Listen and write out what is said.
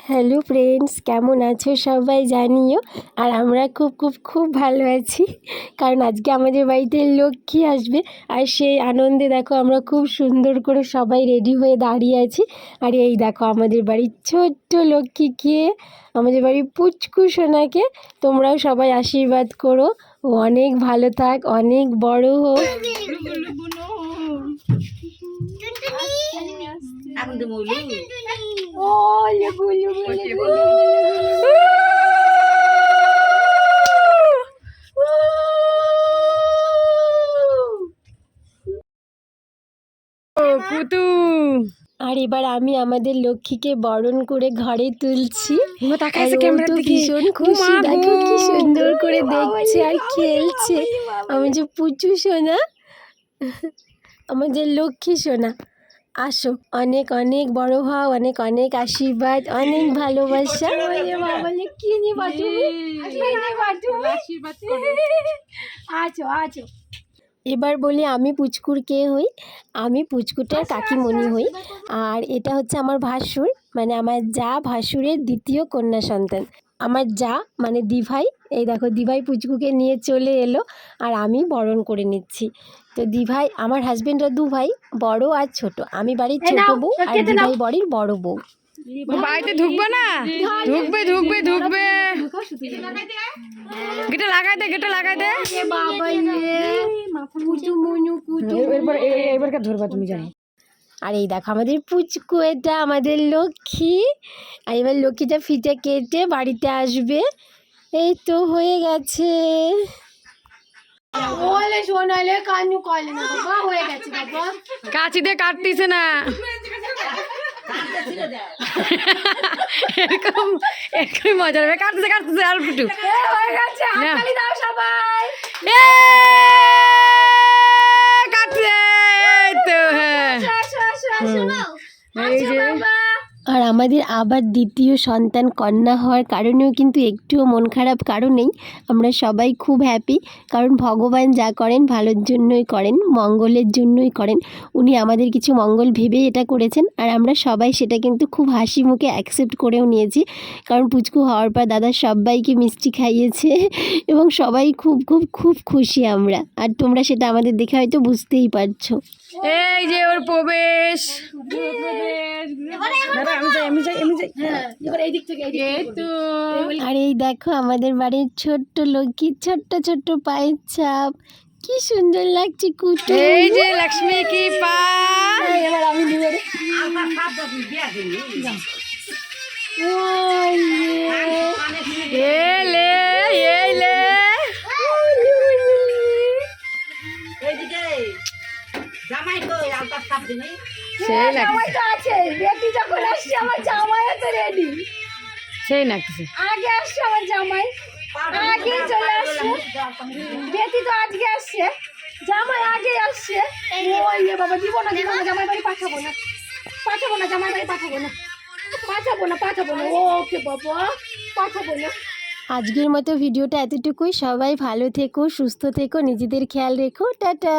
Hello friends, কেমন আছো সবাই জানিও। আর আমরা খুব খুব খুব ভালো আছি, কারণ আজকে আমাদের বাড়িতে লক্ষ্মী আসবে। আর সেই আনন্দে দেখো আমরা খুব সুন্দর করে সবাই রেডি হয়ে দাঁড়িয়ে আছি। আর এই দেখো আমাদের বাড়ির ছোট্ট লক্ষ্মীকে, আমাদের বাড়ির পুচকু সোনাকে তোমরাও সবাই আশীর্বাদ করো, ও অনেক ভালো থাক, অনেক বড় হোক। আর এবার আমি আমাদের লক্ষ্মীকে বরণ করে ঘরে তুলছি। ভীষণ খুশি, দেখো কি সুন্দর করে দেখছে আর খেলছে। আমি যে পুচু সোনা, আমাদের লক্ষ্মী সোনা, আসো, অনেক অনেক বড় হও, অনেক অনেক আশীর্বাদ, অনেক ভালোবাসা। এবার বলি আমি পুচকুর কে হই? আমি পুচকুটার কাকিমণি হই। আর এটা হচ্ছে আমার ভাসুর, মানে আমার যা ভাসুরের দ্বিতীয় কন্যা সন্তান। আমার যা মানে দিভাই, এই দেখো দিভাই পুচকুকে নিয়ে চলে এলো আর আমি বরণ করে নিচ্ছি। তো দিভাই, আমার হাজবেন্ডরা দু ভাই, বড় আর ছোট। আমি বাড়ির ছোট বউ আর দিভাই বাড়ির বড় বউ। বাড়িতে ঢুকবে না? ঢুকবে ঢুকবে ঢুকবে। গেটে লাগাই দে, গেটে লাগাই দে। এবার ধরবা তুমি, জানো। আর এই দেখো আমাদের পুচকু, এটা আমাদের লক্ষ্মী। আর এবার লক্ষ্মীটা ফিতে কেটে বাড়িতে আসবে। এই তো হয়ে গেছে। কাচি দিয়ে কাটতিছে না, এরকম এরকম মজা হবে। কাটতেছে কাটতেছে আর ফুটু কাটছে। তো হ্যাঁ, এই যে আর আমাদের আবার দ্বিতীয় সন্তান কন্যা হওয়ার কারণেও কিন্তু একটুও মন খারাপ কারণ নেই। আমরা সবাই খুব হ্যাপি, কারণ ভগবান যা করেন ভালোর জন্যই করেন, মঙ্গলের জন্যই করেন। উনি আমাদের কিছু মঙ্গল ভেবেই এটা করেছেন। আর আমরা সবাই সেটা কিন্তু খুব হাসি মুখে অ্যাকসেপ্ট করেও নিয়েছি, কারণ পুচকু হওয়ার পর দাদা সবাইকে মিষ্টি খাইয়েছে এবং সবাই খুব খুব খুব খুশি আমরা। আর তোমরা সেটা আমাদের দেখে হয়তো বুঝতেই পারছো। এই যে ওর প্রবেশ। আর এই দেখো আমাদের বাড়ির ছোট্ট লক্ষ্মী, ছোট্ট ছোট্ট পায়ের ছাপ, কি সুন্দর লাগছে কুটু। এই যে লক্ষ্মী কি পা। এবার আমি এলে এলে জামাই কই আলতা সাপ দিনি? সেই জামাই তো আছে, বেটি যখন আসছে আমার জামাইও তো রেডি। সেই লাগছে। আগে আসছে আমার জামাই, আগে চলে আসছে। বেটি তো আজকে আসছে, জামাই আগে আসছে। ওই রে বাবা, দিব না দিব না, জামাই বাড়ি পাঠাবো না, পাঠাবো না, জামাই বাড়ি পাঠাবো না, পাঠাবো না, পাঠাবো না। ওকে বাবা, পাঠাবো না। আজকের মতো ভিডিওটা এতটুকুই। সবাই ভালো থেকো, সুস্থ থেকো, নিজেদের খেয়াল রেখো। টাটা।